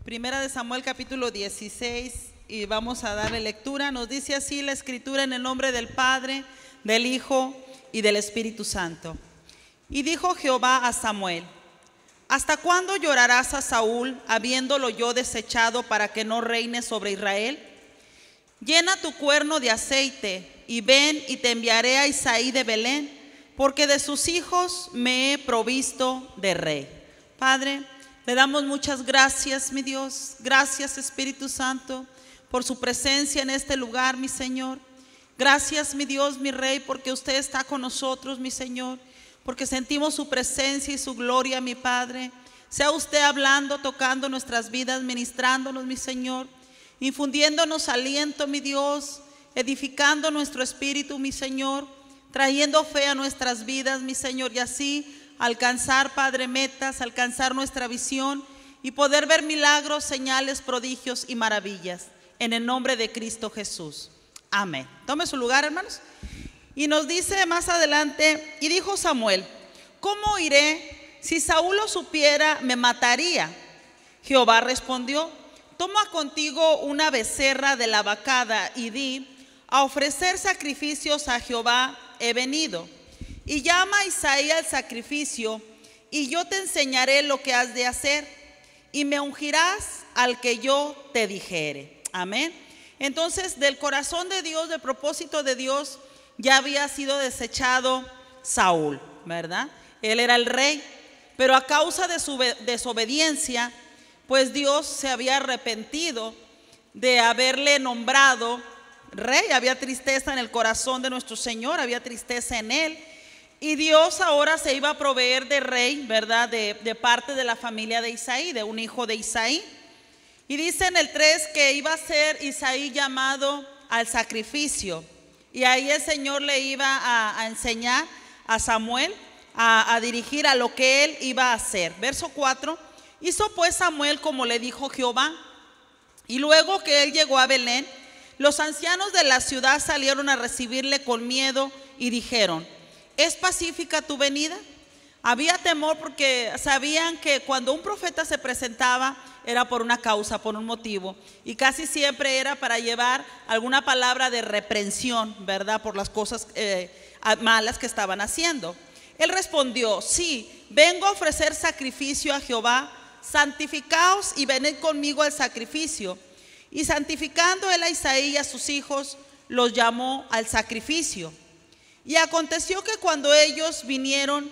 Primera de Samuel capítulo 16 y vamos a darle lectura. Nos dice así la escritura en el nombre del Padre, del Hijo y del Espíritu Santo. Y dijo Jehová a Samuel: ¿hasta cuándo llorarás a Saúl, habiéndolo yo desechado para que no reine sobre Israel? Llena tu cuerno de aceite y ven y te enviaré a Isaí de Belén, porque de sus hijos me he provisto de rey. Padre, le damos muchas gracias, mi Dios. Gracias, Espíritu Santo, por su presencia en este lugar, mi Señor. Gracias, mi Dios, mi Rey, porque usted está con nosotros, mi Señor, porque sentimos su presencia y su gloria, mi Padre. Sea usted hablando, tocando nuestras vidas, ministrándonos, mi Señor, infundiéndonos aliento, mi Dios, edificando nuestro espíritu, mi Señor, trayendo fe a nuestras vidas, mi Señor, y así alcanzar, Padre, metas, alcanzar nuestra visión y poder ver milagros, señales, prodigios y maravillas. En el nombre de Cristo Jesús. Amén. Tome su lugar, hermanos. Y nos dice más adelante: y dijo Samuel: ¿cómo iré? Si Saúl lo supiera, me mataría. Jehová respondió: toma contigo una becerra de la vacada y di: a ofrecer sacrificios a Jehová he venido. Y llama a Isaí al sacrificio, y yo te enseñaré lo que has de hacer, y me ungirás al que yo te dijere. Amén. Entonces, del corazón de Dios, del propósito de Dios, ya había sido desechado Saúl, ¿verdad? Él era el rey, pero a causa de su desobediencia, pues Dios se había arrepentido de haberle nombrado rey. Había tristeza en el corazón de nuestro Señor, había tristeza en él. Y Dios ahora se iba a proveer de rey, ¿verdad? De parte de la familia de Isaí, de un hijo de Isaí. Y dice en el 3 que iba a ser Isaí llamado al sacrificio. Y ahí el Señor le iba a enseñar a Samuel a dirigir a lo que él iba a hacer. Verso 4. Hizo pues Samuel como le dijo Jehová. Y luego que él llegó a Belén, los ancianos de la ciudad salieron a recibirle con miedo y dijeron: ¿es pacífica tu venida? Había temor porque sabían que cuando un profeta se presentaba era por una causa, por un motivo, y casi siempre era para llevar alguna palabra de reprensión, ¿verdad? Por las cosas malas que estaban haciendo. Él respondió: sí, vengo a ofrecer sacrificio a Jehová, santificaos y venid conmigo al sacrificio. Y santificando él a Isaí y a sus hijos, los llamó al sacrificio. Y aconteció que cuando ellos vinieron,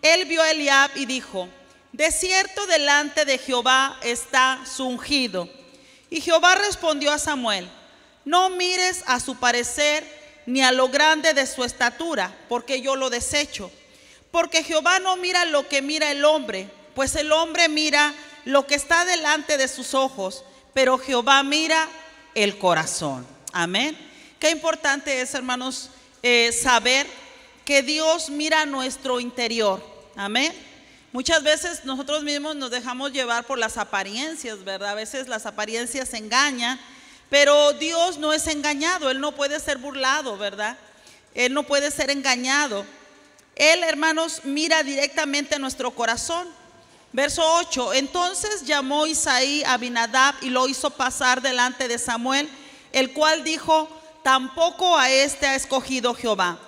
él vio a Eliab y dijo: de cierto delante de Jehová está su ungido. Y Jehová respondió a Samuel: no mires a su parecer ni a lo grande de su estatura, porque yo lo desecho. Porque Jehová no mira lo que mira el hombre, pues el hombre mira lo que está delante de sus ojos, pero Jehová mira el corazón. Amén. Qué importante es, hermanos, saber que Dios mira nuestro interior. Amén. Muchas veces nosotros mismos nos dejamos llevar por las apariencias, ¿verdad? A veces las apariencias engañan, pero Dios no es engañado. Él no puede ser burlado, ¿verdad? Él no puede ser engañado. Él, hermanos, mira directamente a nuestro corazón. Verso 8. Entonces llamó Isaí a Abinadab y lo hizo pasar delante de Samuel, el cual dijo: tampoco a este ha escogido Jehová.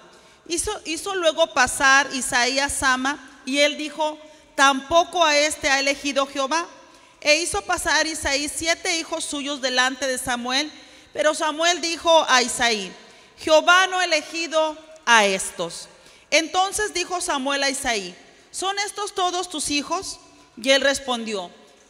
Hizo luego pasar Isaí a Sama, y él dijo: tampoco a este ha elegido Jehová. E hizo pasar Isaí 7 hijos suyos delante de Samuel, pero Samuel dijo a Isaí: Jehová no ha elegido a estos. Entonces dijo Samuel a Isaí: ¿son estos todos tus hijos? Y él respondió: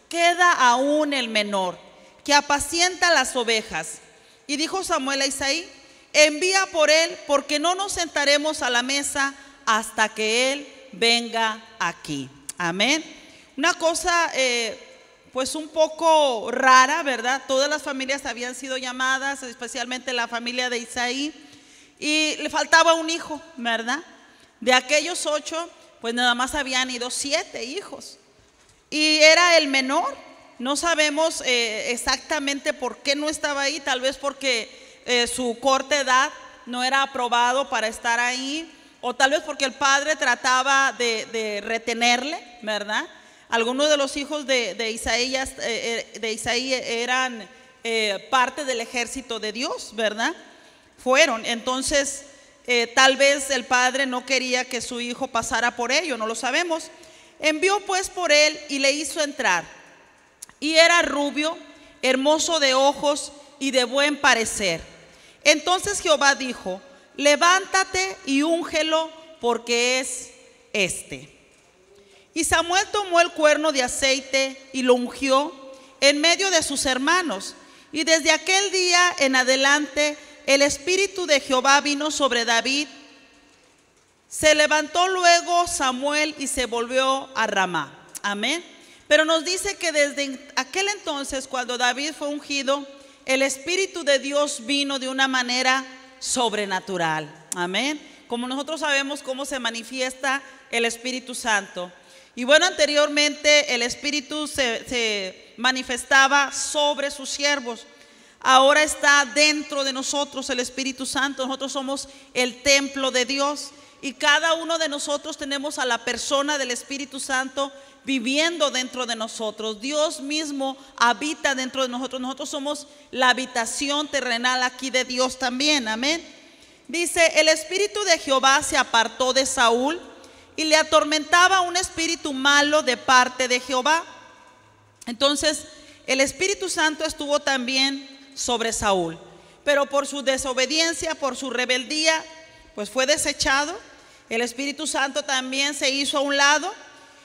queda aún el menor, que apacienta las ovejas. Y dijo Samuel a Isaí: envía por él, porque no nos sentaremos a la mesa hasta que él venga aquí. Amén. Una cosa pues un poco rara, ¿verdad? Todas las familias habían sido llamadas, especialmente la familia de Isaí, y le faltaba un hijo, ¿verdad? De aquellos 8, pues nada más habían ido 7 hijos, y era el menor. No sabemos exactamente por qué no estaba ahí, tal vez porque su corta edad no era aprobado para estar ahí, o tal vez porque el padre trataba de retenerle, ¿verdad? Algunos de los hijos de Isaí eran parte del ejército de Dios, ¿verdad? Fueron. Entonces, tal vez el padre no quería que su hijo pasara por ello, no lo sabemos. Envió pues por él y le hizo entrar. Y era rubio, hermoso de ojos y de buen parecer. Entonces Jehová dijo: levántate y úngelo, porque es este. Y Samuel tomó el cuerno de aceite y lo ungió en medio de sus hermanos. Y desde aquel día en adelante el Espíritu de Jehová vino sobre David. Se levantó luego Samuel y se volvió a Ramá. Amén. Pero nos dice que desde aquel entonces, cuando David fue ungido, el Espíritu de Dios vino de una manera sobrenatural. Amén. Como nosotros sabemos cómo se manifiesta el Espíritu Santo. Y bueno, anteriormente el Espíritu se manifestaba sobre sus siervos. Ahora está dentro de nosotros el Espíritu Santo. Nosotros somos el templo de Dios. Y cada uno de nosotros tenemos a la persona del Espíritu Santo viviendo dentro de nosotros. Dios mismo habita dentro de nosotros. Nosotros somos la habitación terrenal aquí de Dios también. Amén. Dice: el Espíritu de Jehová se apartó de Saúl y le atormentaba un espíritu malo de parte de Jehová. Entonces el Espíritu Santo estuvo también sobre Saúl, pero por su desobediencia, por su rebeldía, pues fue desechado. El Espíritu Santo también se hizo a un lado.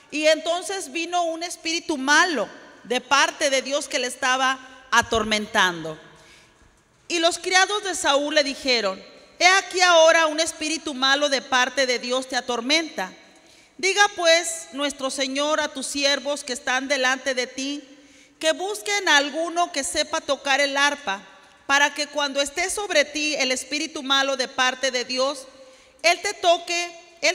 Y entonces vino un espíritu malo de parte de Dios que le estaba atormentando. Y los criados de Saúl le dijeron: he aquí ahora un espíritu malo de parte de Dios te atormenta. Diga pues nuestro Señor a tus siervos que están delante de ti, que busquen a alguno que sepa tocar el arpa, para que cuando esté sobre ti el espíritu malo de parte de Dios, él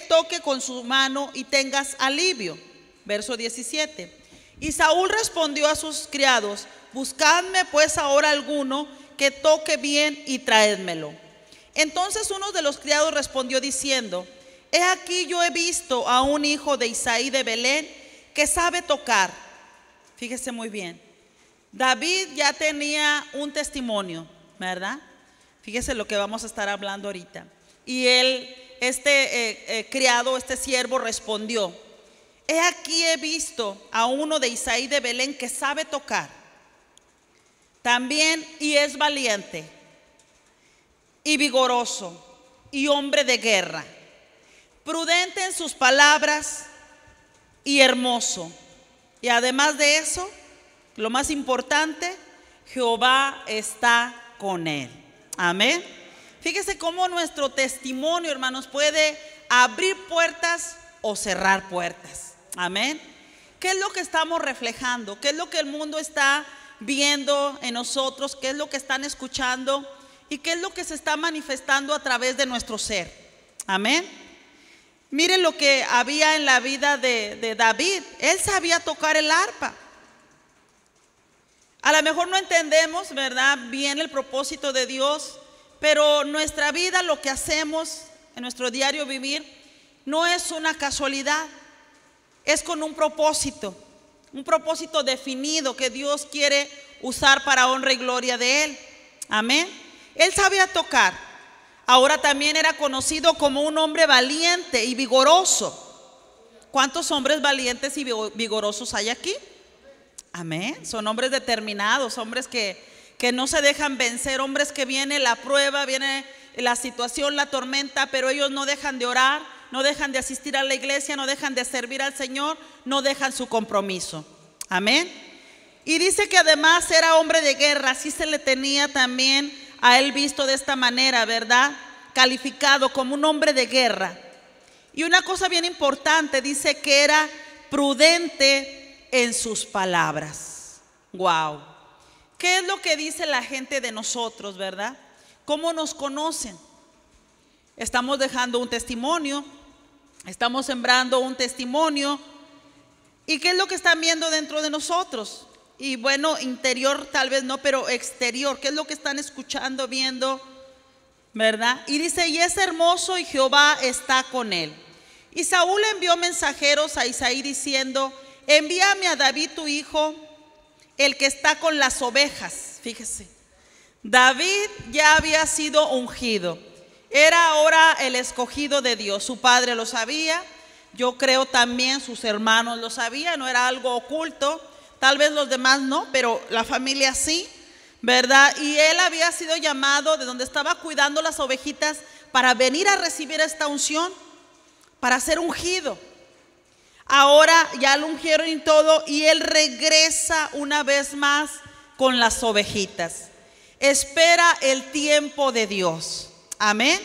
toque con su mano y tengas alivio. Verso 17. Y Saúl respondió a sus criados: buscadme pues ahora alguno que toque bien y traédmelo. Entonces uno de los criados respondió diciendo: he aquí yo he visto a un hijo de Isaí de Belén que sabe tocar. Fíjese muy bien, David ya tenía un testimonio, ¿verdad? Fíjese lo que vamos a estar hablando ahorita. Y él, criado, este siervo respondió: he aquí he visto a uno de Isaí de Belén que sabe tocar también, y es valiente y vigoroso y hombre de guerra, prudente en sus palabras y hermoso. Y además de eso, lo más importante, Jehová está con él. Amén. Fíjese cómo nuestro testimonio, hermanos, puede abrir puertas o cerrar puertas. Amén. ¿Qué es lo que estamos reflejando? ¿Qué es lo que el mundo está viendo en nosotros? ¿Qué es lo que están escuchando? ¿Y qué es lo que se está manifestando a través de nuestro ser? Amén. Miren lo que había en la vida de David. Él sabía tocar el arpa. A lo mejor no entendemos, ¿verdad?, bien el propósito de Dios, pero nuestra vida, lo que hacemos en nuestro diario vivir, no es una casualidad. Es con un propósito definido que Dios quiere usar para honra y gloria de Él. Amén. Él sabía tocar. Ahora también era conocido como un hombre valiente y vigoroso. ¿Cuántos hombres valientes y vigorosos hay aquí? Amén. Son hombres determinados, hombres que no se dejan vencer, hombres que viene la prueba, viene la situación, la tormenta, pero ellos no dejan de orar, no dejan de asistir a la iglesia, no dejan de servir al Señor, no dejan su compromiso. Amén. Y dice que además era hombre de guerra. Así se le tenía también a él visto de esta manera, ¿verdad? Calificado como un hombre de guerra. Y una cosa bien importante, dice que era prudente en sus palabras. Wow. ¿Qué es lo que dice la gente de nosotros, verdad? ¿Cómo nos conocen? Estamos dejando un testimonio, estamos sembrando un testimonio. ¿Y qué es lo que están viendo dentro de nosotros? Y bueno, interior tal vez no, pero exterior, ¿qué es lo que están escuchando, viendo, verdad? Y dice: y es hermoso y Jehová está con él. Y Saúl envió mensajeros a Isaí diciendo: envíame a David tu hijo, el que está con las ovejas. Fíjese, David ya había sido ungido, era ahora el escogido de Dios. Su padre lo sabía, yo creo también sus hermanos lo sabían, no era algo oculto. Tal vez los demás no, pero la familia sí, ¿verdad? Y él había sido llamado de donde estaba cuidando las ovejitas para venir a recibir esta unción, para ser ungido. Ahora ya lo ungieron y todo, y él regresa una vez más con las ovejitas. Espera el tiempo de Dios. Amén.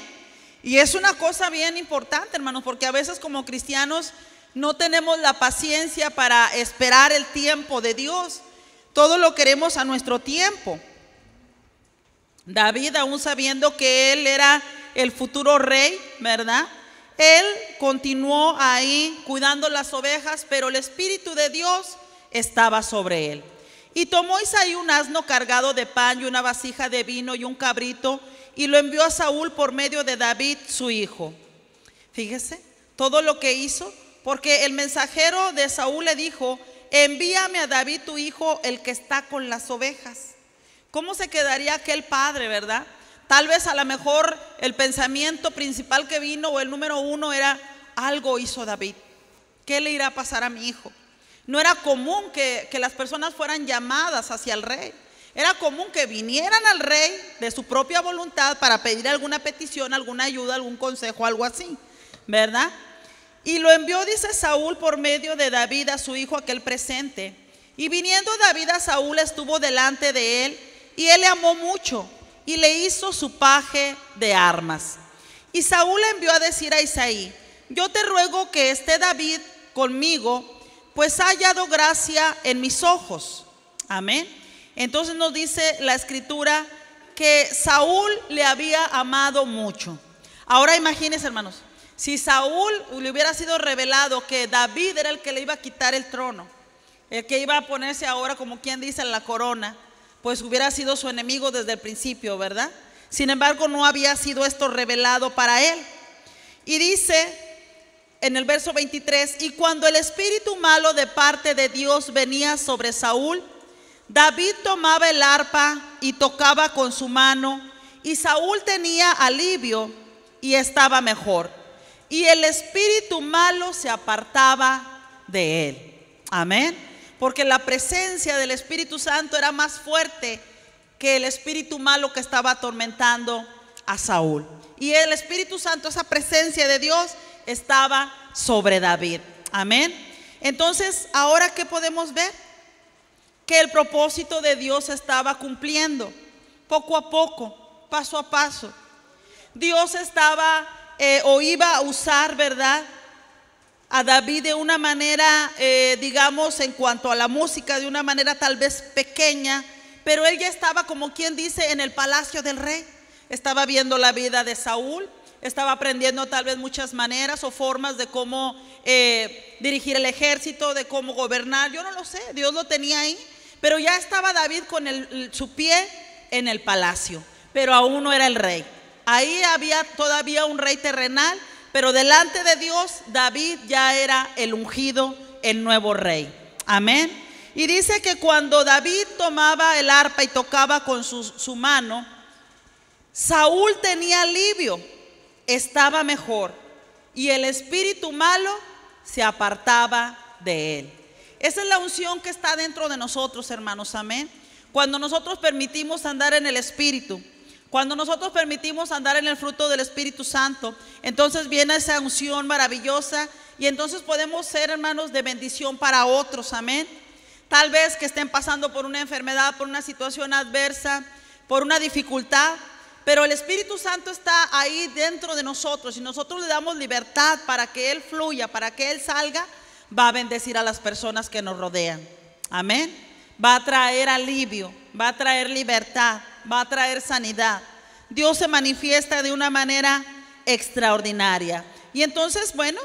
Y es una cosa bien importante, hermanos, porque a veces como cristianos no tenemos la paciencia para esperar el tiempo de Dios. Todo lo queremos a nuestro tiempo. David, aún sabiendo que él era el futuro rey, ¿verdad? Él continuó ahí cuidando las ovejas, pero el Espíritu de Dios estaba sobre él. Y tomó Isaí un asno cargado de pan y una vasija de vino y un cabrito, y lo envió a Saúl por medio de David, su hijo. Fíjese todo lo que hizo, porque el mensajero de Saúl le dijo: envíame a David tu hijo, el que está con las ovejas. ¿Cómo se quedaría aquel padre, verdad? Tal vez a lo mejor el pensamiento principal que vino, o el número uno, era: algo hizo David, ¿qué le irá a pasar a mi hijo? No era común que las personas fueran llamadas hacia el rey. Era común que vinieran al rey de su propia voluntad para pedir alguna petición, alguna ayuda, algún consejo, algo así, ¿verdad? Y lo envió, dice Saúl, por medio de David a su hijo aquel presente. Y viniendo David a Saúl, estuvo delante de él, y él le amó mucho, y le hizo su paje de armas. Y Saúl envió a decir a Isaí: yo te ruego que esté David conmigo, pues ha hallado gracia en mis ojos. Amén. Entonces nos dice la escritura que Saúl le había amado mucho. Ahora imagínense, hermanos, si Saúl le hubiera sido revelado que David era el que le iba a quitar el trono, el que iba a ponerse ahora, como quien dice, en la corona, pues hubiera sido su enemigo desde el principio, ¿verdad? Sin embargo, no había sido esto revelado para él. Y dice en el verso 23: y cuando el espíritu malo de parte de Dios venía sobre Saúl, David tomaba el arpa y tocaba con su mano, y Saúl tenía alivio y estaba mejor, y el espíritu malo se apartaba de él. Amén. Porque la presencia del Espíritu Santo era más fuerte que el espíritu malo que estaba atormentando a Saúl. Y el Espíritu Santo, esa presencia de Dios, estaba sobre David. Amén. Entonces, ¿ahora qué podemos ver? Que el propósito de Dios estaba cumpliendo poco a poco, paso a paso. Dios estaba o iba a usar, ¿verdad?, a David de una manera, digamos, en cuanto a la música, de una manera tal vez pequeña, pero él ya estaba, como quien dice, en el palacio del rey. Estaba viendo la vida de Saúl, estaba aprendiendo tal vez muchas maneras o formas de cómo dirigir el ejército, de cómo gobernar. Yo no lo sé, Dios lo tenía ahí, pero ya estaba David con su pie en el palacio, pero aún no era el rey. Ahí había todavía un rey terrenal, pero delante de Dios David ya era el ungido, el nuevo rey. Amén. Y dice que cuando David tomaba el arpa y tocaba con su mano, Saúl tenía alivio, estaba mejor, y el espíritu malo se apartaba de él. Esa es la unción que está dentro de nosotros, hermanos. Amén. Cuando nosotros permitimos andar en el Espíritu, cuando nosotros permitimos andar en el fruto del Espíritu Santo, entonces viene esa unción maravillosa, y entonces podemos ser, hermanos, de bendición para otros. Amén. Tal vez que estén pasando por una enfermedad, por una situación adversa, por una dificultad, pero el Espíritu Santo está ahí dentro de nosotros, y nosotros le damos libertad para que Él fluya, para que Él salga. Va a bendecir a las personas que nos rodean. Amén. Va a traer alivio, va a traer libertad, va a traer sanidad. Dios se manifiesta de una manera extraordinaria. Y entonces, bueno,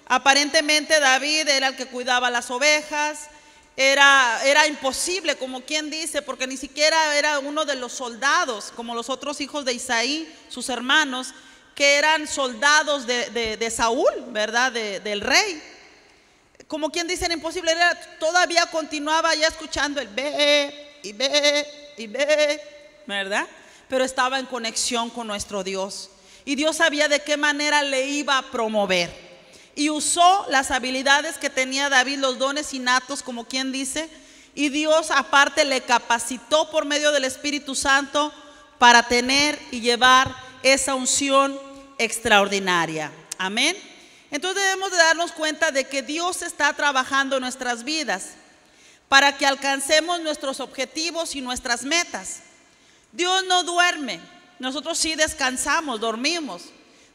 aparentemente David era el que cuidaba las ovejas. Era imposible, como quien dice, porque ni siquiera era uno de los soldados, como los otros hijos de Isaí, sus hermanos, que eran soldados de Saúl, ¿verdad? Del rey. como quien dice, era imposible, todavía continuaba ya escuchando el ve y ve y ve, ¿verdad? Pero estaba en conexión con nuestro Dios. Y Dios sabía de qué manera le iba a promover. Y usó las habilidades que tenía David, los dones innatos, como quien dice. Y Dios aparte le capacitó por medio del Espíritu Santo para tener y llevar esa unción extraordinaria. Amén. Entonces debemos de darnos cuenta de que Dios está trabajando en nuestras vidas para que alcancemos nuestros objetivos y nuestras metas. Dios no duerme, nosotros sí descansamos, dormimos.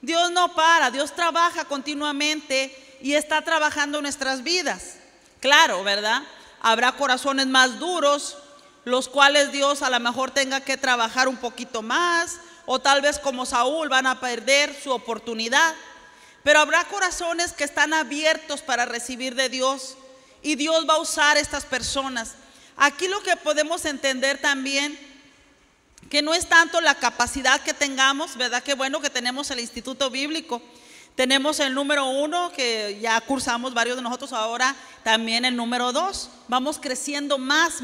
Dios no para, Dios trabaja continuamente y está trabajando en nuestras vidas. Claro, ¿verdad? Habrá corazones más duros, los cuales Dios a lo mejor tenga que trabajar un poquito más, o tal vez como Saúl van a perder su oportunidad. Pero habrá corazones que están abiertos para recibir de Dios, y Dios va a usar estas personas. Aquí lo que podemos entender también, que no es tanto la capacidad que tengamos, ¿verdad? Qué bueno que tenemos el Instituto Bíblico. Tenemos el número 1, que ya cursamos varios de nosotros, ahora también el número 2. Vamos creciendo más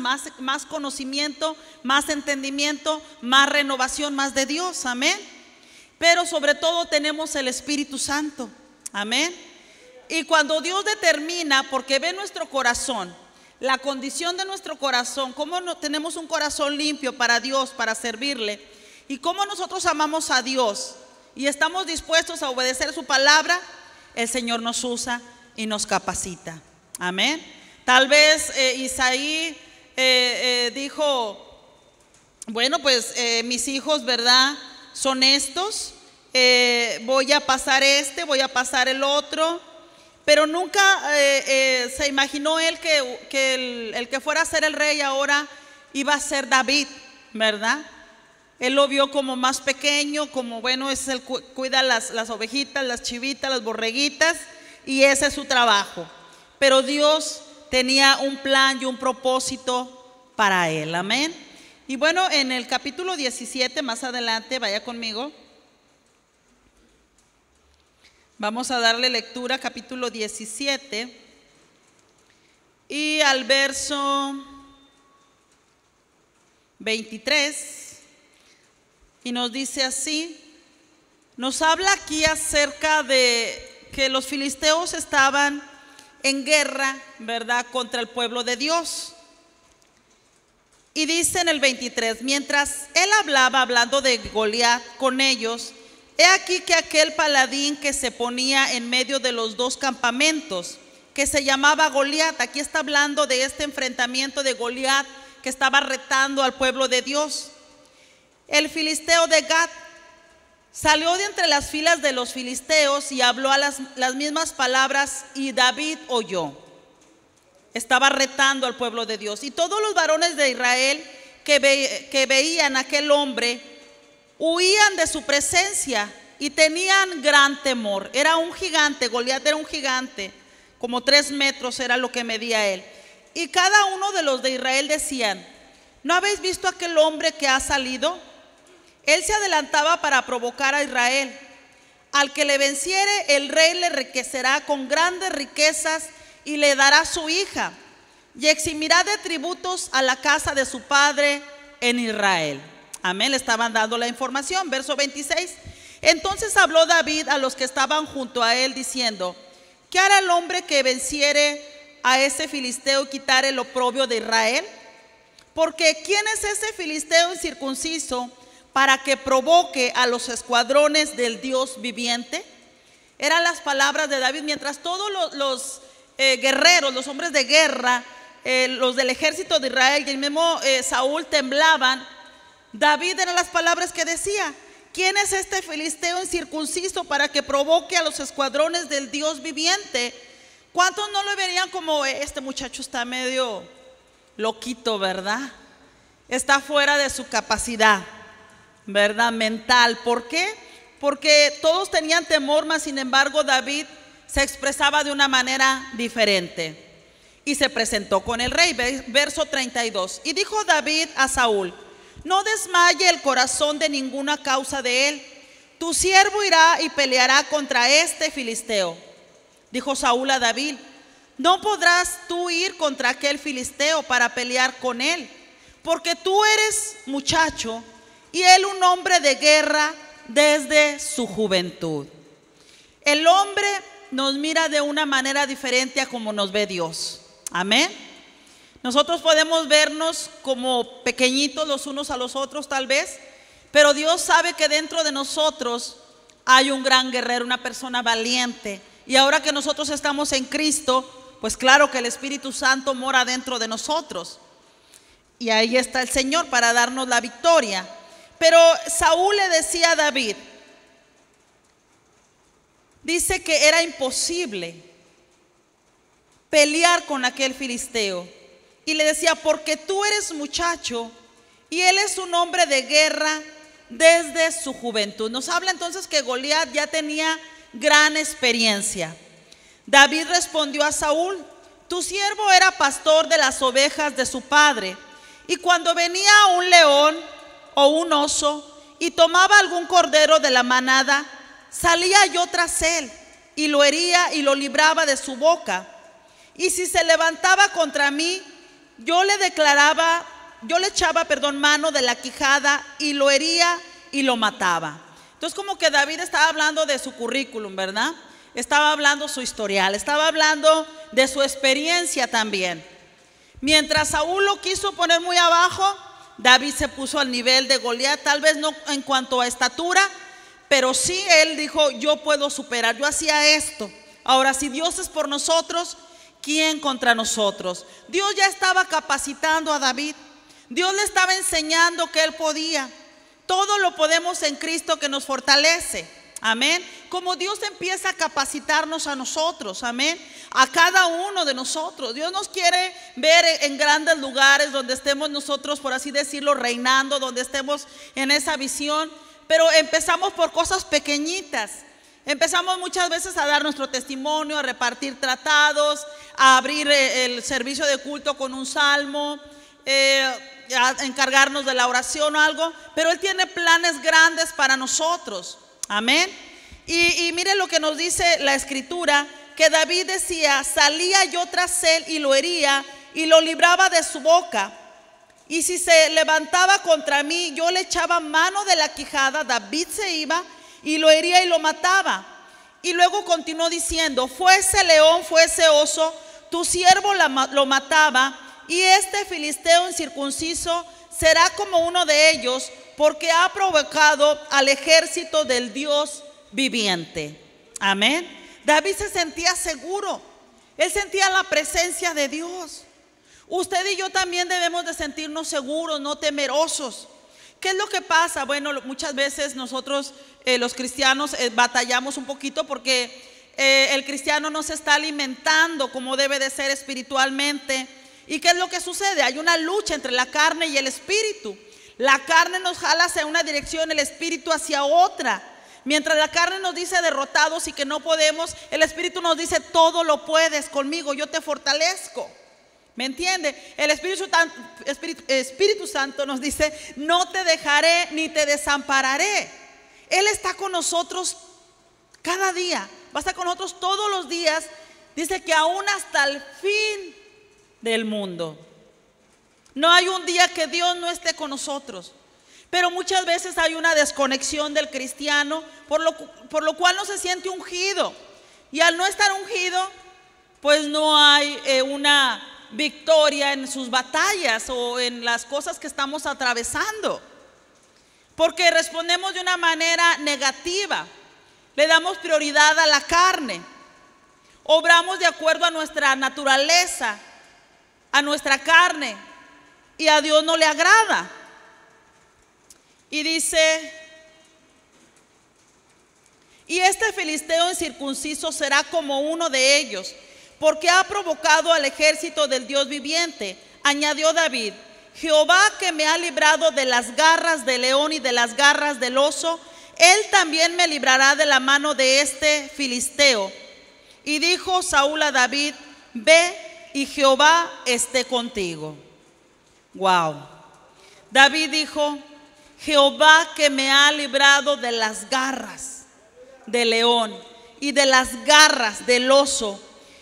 conocimiento, más entendimiento, más renovación, más de Dios, amén. Pero sobre todo tenemos el Espíritu Santo, amén. Y cuando Dios determina, porque ve nuestro corazón, la condición de nuestro corazón, cómo no tenemos un corazón limpio para Dios, para servirle, y cómo nosotros amamos a Dios y estamos dispuestos a obedecer su palabra, el Señor nos usa y nos capacita, amén. Tal vez Isaí dijo, bueno, pues mis hijos, ¿verdad?, son estos, voy a pasar voy a pasar el otro. Pero nunca se imaginó él que el que fuera a ser el rey ahora iba a ser David, ¿verdad? Él lo vio como más pequeño, como bueno, es el cuida las ovejitas, las chivitas, las borreguitas, y ese es su trabajo. Pero Dios tenía un plan y un propósito para él, amén. Y bueno, en el capítulo 17, más adelante, vaya conmigo. Vamos a darle lectura, capítulo 17, y al verso 23, y nos dice así, nos habla aquí acerca de que los filisteos estaban en guerra, ¿verdad?, contra el pueblo de Dios. Y dice en el 23, mientras él hablando de Goliat con ellos, he aquí que aquel paladín que se ponía en medio de los dos campamentos, que se llamaba Goliat, aquí está hablando de este enfrentamiento de Goliat que estaba retando al pueblo de Dios. El filisteo de Gat salió de entre las filas de los filisteos y habló a las mismas palabras, y David oyó. Estaba retando al pueblo de Dios. Y todos los varones de Israel que veían a aquel hombre huían de su presencia y tenían gran temor. Era un gigante, Goliat era un gigante, como 3 metros era lo que medía él. Y cada uno de los de Israel decían, ¿no habéis visto aquel hombre que ha salido? Él se adelantaba para provocar a Israel. Al que le venciere, el rey le enriquecerá con grandes riquezas y le dará su hija, y eximirá de tributos a la casa de su padre en Israel. Amén, le estaban dando la información. Verso 26. Entonces habló David a los que estaban junto a él diciendo, ¿qué hará el hombre que venciere a ese filisteo y quitare el oprobio de Israel? Porque ¿quién es ese filisteo incircunciso para que provoque a los escuadrones del Dios viviente? Eran las palabras de David, mientras todos los guerreros, los hombres de guerra, los del ejército de Israel y el mismo Saúl temblaban. David eran las palabras que decía, ¿quién es este filisteo incircunciso para que provoque a los escuadrones del Dios viviente? ¿Cuántos no lo verían como este muchacho está medio loquito, verdad? Está fuera de su capacidad, ¿verdad?, mental. ¿Por qué? Porque todos tenían temor, mas sin embargo David se expresaba de una manera diferente y se presentó con el rey. Verso 32. Y dijo David a Saúl, no desmaye el corazón de ninguna causa de él. Tu siervo irá y peleará contra este filisteo. Dijo Saúl a David, no podrás tú ir contra aquel filisteo para pelear con él, porque tú eres muchacho y él un hombre de guerra desde su juventud. El hombre nos mira de una manera diferente a como nos ve Dios. Amén. Nosotros podemos vernos como pequeñitos los unos a los otros tal vez, pero Dios sabe que dentro de nosotros hay un gran guerrero, una persona valiente. Y ahora que nosotros estamos en Cristo, pues claro que el Espíritu Santo mora dentro de nosotros. Y ahí está el Señor para darnos la victoria. Pero Saúl le decía a David, dice que era imposible pelear con aquel filisteo. Y le decía, porque tú eres muchacho y él es un hombre de guerra desde su juventud. Nos habla entonces que Goliat ya tenía gran experiencia. David respondió a Saúl, tu siervo era pastor de las ovejas de su padre, y cuando venía un león o un oso y tomaba algún cordero de la manada, salía yo tras él y lo hería y lo libraba de su boca. Y si se levantaba contra mí, yo le echaba mano de la quijada y lo hería y lo mataba. Entonces como que David estaba hablando de su currículum, ¿verdad? Estaba hablando su historial, estaba hablando de su experiencia también. Mientras Saúl lo quiso poner muy abajo, David se puso al nivel de Goliat, tal vez no en cuanto a estatura, pero sí él dijo, yo puedo superar, yo hacía esto. Ahora, si Dios es por nosotros, ¿quién contra nosotros? Dios ya estaba capacitando a David. Dios le estaba enseñando que él podía. Todo lo podemos en Cristo que nos fortalece. Amén. Como Dios empieza a capacitarnos a nosotros, amén, a cada uno de nosotros. Dios nos quiere ver en grandes lugares donde estemos nosotros, por así decirlo, reinando, donde estemos en esa visión. Pero empezamos por cosas pequeñitas. Empezamos muchas veces a dar nuestro testimonio, a repartir tratados, a abrir el servicio de culto con un salmo, a encargarnos de la oración o algo. Pero Él tiene planes grandes para nosotros. Amén. Y mire lo que nos dice la escritura, que David decía, salía yo tras él y lo hería y lo libraba de su boca. Y si se levantaba contra mí, yo le echaba mano de la quijada. David se iba y lo hería y lo mataba. Y luego continuó diciendo, fuese león, fuese oso, tu siervo lo mataba, y este filisteo incircunciso será como uno de ellos, porque ha provocado al ejército del Dios viviente. Amén. David se sentía seguro. Él sentía la presencia de Dios. Usted y yo también debemos de sentirnos seguros, no temerosos. ¿Qué es lo que pasa? Bueno, muchas veces nosotros los cristianos batallamos un poquito porque el cristiano no se está alimentando como debe de ser espiritualmente. ¿Y qué es lo que sucede? Hay una lucha entre la carne y el espíritu. La carne nos jala hacia una dirección, el espíritu hacia otra. Mientras la carne nos dice derrotados y que no podemos, el espíritu nos dice todo lo puedes conmigo, yo te fortalezco. ¿Me entiende? El Espíritu Santo nos dice, no te dejaré ni te desampararé. Él está con nosotros cada día, va a estar con nosotros todos los días. Dice que aún hasta el fin del mundo. No hay un día que Dios no esté con nosotros. Pero muchas veces hay una desconexión del cristiano, por lo cual no se siente ungido. Y al no estar ungido, pues no hay una victoria en sus batallas o en las cosas que estamos atravesando. Porque respondemos de una manera negativa. Le damos prioridad a la carne. Obramos de acuerdo a nuestra naturaleza, a nuestra carne. Y a Dios no le agrada. Y dice, y este filisteo incircunciso será como uno de ellos, porque ha provocado al ejército del Dios viviente. Añadió David, Jehová que me ha librado de las garras del león y de las garras del oso, él también me librará de la mano de este filisteo. Y dijo Saúl a David, ve y Jehová esté contigo. Wow. David dijo, Jehová que me ha librado de las garras del león y de las garras del oso.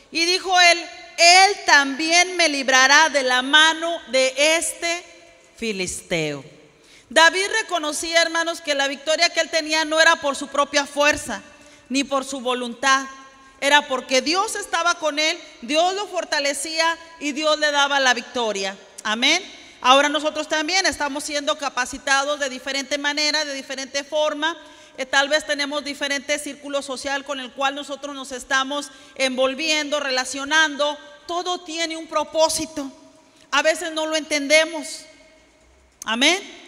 Y dijo él, Él también me librará de la mano de este filisteo. David reconocía, hermanos, que la victoria que él tenía no era por su propia fuerza, ni por su voluntad. Era porque Dios estaba con él, Dios lo fortalecía y Dios le daba la victoria. Amén. Ahora nosotros también estamos siendo capacitados de diferente manera, de diferente forma. Tal vez tenemos diferente círculo social con el cual nosotros nos estamos envolviendo, relacionando. Todo tiene un propósito. A veces no lo entendemos. Amén.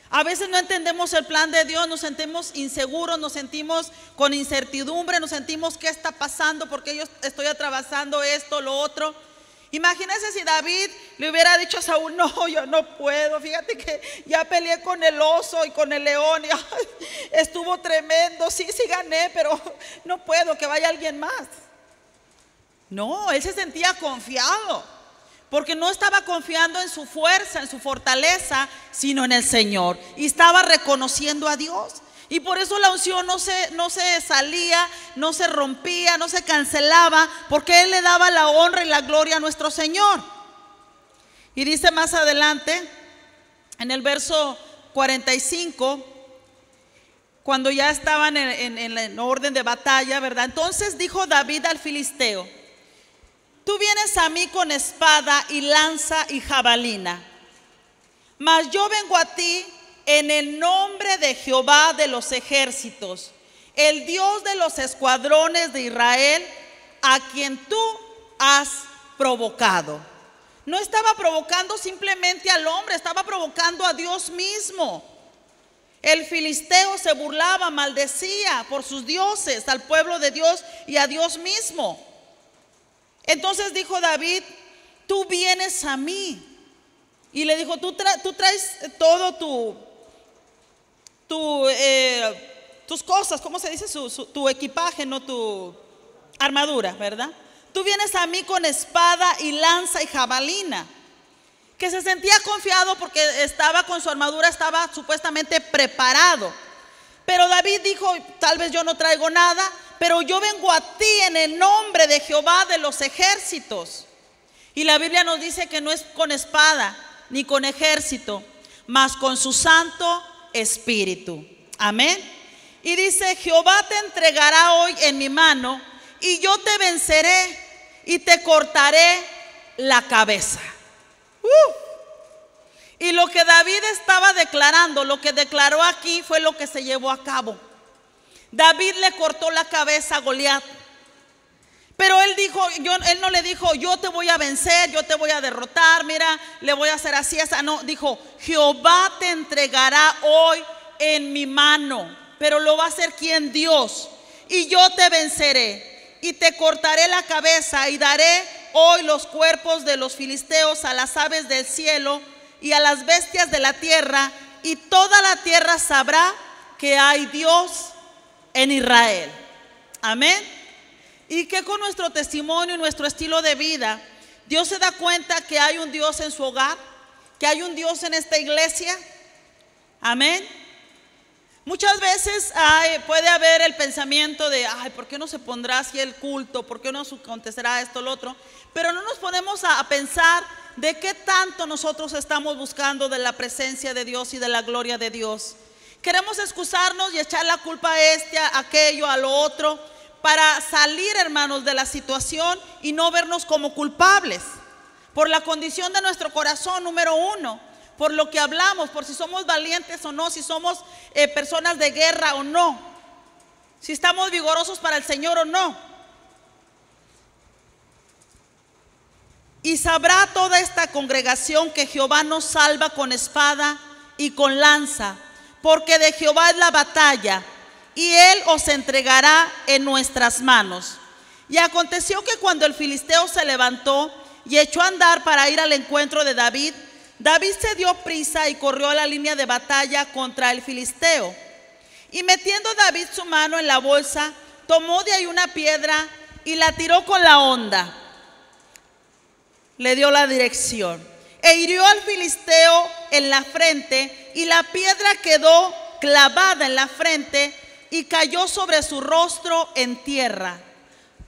A veces no entendemos el plan de Dios, nos sentimos inseguros, nos sentimos con incertidumbre, nos sentimos qué está pasando, porque yo estoy atravesando esto, lo otro. Imagínense si David le hubiera dicho a Saúl: no, yo no puedo, fíjate que ya peleé con el oso y con el león y estuvo tremendo, sí gané, pero no puedo, que vaya alguien más. No, él se sentía confiado, porque no estaba confiando en su fuerza, en su fortaleza, sino en el Señor, y estaba reconociendo a Dios. Y por eso la unción no se salía, no se rompía, no se cancelaba, porque Él le daba la honra y la gloria a nuestro Señor. Y dice más adelante, en el verso 45, cuando ya estaban en orden de batalla, ¿verdad? Entonces dijo David al filisteo: tú vienes a mí con espada y lanza y jabalina, mas yo vengo a ti en el nombre de Jehová de los ejércitos, el Dios de los escuadrones de Israel, a quien tú has provocado. No estaba provocando simplemente al hombre, estaba provocando a Dios mismo. El filisteo se burlaba, maldecía por sus dioses, al pueblo de Dios y a Dios mismo. Entonces dijo David: tú vienes a mí. Y le dijo: tú traes todo tus cosas, ¿cómo se dice? Tu equipaje, no tu armadura, ¿verdad? Tú vienes a mí con espada y lanza y jabalina. Que se sentía confiado porque estaba con su armadura, estaba supuestamente preparado. Pero David dijo: tal vez yo no traigo nada, pero yo vengo a ti en el nombre de Jehová de los ejércitos. Y la Biblia nos dice que no es con espada ni con ejército, mas con su santo espíritu. Amén. Y dice: Jehová te entregará hoy en mi mano, y yo te venceré y te cortaré la cabeza. Y lo que David estaba declarando, lo que declaró aquí, fue lo que se llevó a cabo. David le cortó la cabeza a Goliat. Pero él no le dijo: yo te voy a vencer, yo te voy a derrotar, mira, le voy a hacer así, esa. No, dijo: Jehová te entregará hoy en mi mano. Pero lo va a hacer ¿quién? Dios. Y yo te venceré y te cortaré la cabeza, y daré hoy los cuerpos de los filisteos a las aves del cielo y a las bestias de la tierra, y toda la tierra sabrá que hay Dios en Israel. Amén. Y que con nuestro testimonio y nuestro estilo de vida, Dios se da cuenta que hay un Dios en su hogar, que hay un Dios en esta iglesia. Amén. Muchas veces puede haber el pensamiento de: ¿por qué no se pondrá así el culto? ¿Por qué no acontecerá esto, lo otro? Pero no nos ponemos a pensar de qué tanto nosotros estamos buscando de la presencia de Dios y de la gloria de Dios. Queremos excusarnos y echar la culpa a aquello, a lo otro, para salir, hermanos, de la situación y no vernos como culpables por la condición de nuestro corazón, número uno, por lo que hablamos, por si somos valientes o no, si somos personas de guerra o no, si estamos vigorosos para el Señor o no. Y sabrá toda esta congregación que Jehová nos salva con espada y con lanza, porque de Jehová es la batalla, y Él os entregará en nuestras manos. Y aconteció que cuando el filisteo se levantó y echó a andar para ir al encuentro de David, David se dio prisa y corrió a la línea de batalla contra el filisteo. Y metiendo David su mano en la bolsa, tomó de ahí una piedra y la tiró con la honda. Le dio la dirección e hirió al filisteo en la frente, y la piedra quedó clavada en la frente y cayó sobre su rostro en tierra.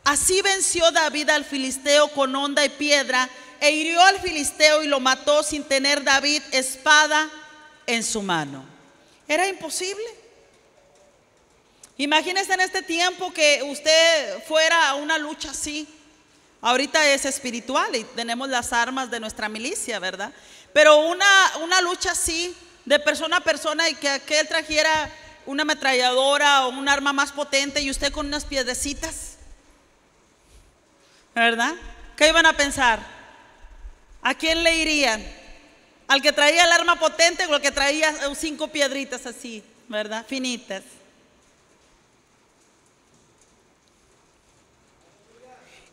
Así venció David al filisteo con honda y piedra, e hirió al filisteo y lo mató sin tener David espada en su mano. Era imposible. Imagínese en este tiempo que usted fuera a una lucha así. Ahorita es espiritual y tenemos las armas de nuestra milicia, ¿verdad? Pero una lucha así, de persona a persona, y que aquel trajera una ametralladora o un arma más potente y usted con unas piedrecitas, ¿verdad? ¿Qué iban a pensar? ¿A quién le irían? ¿Al que traía el arma potente o al que traía 5 piedritas así, ¿verdad? Finitas.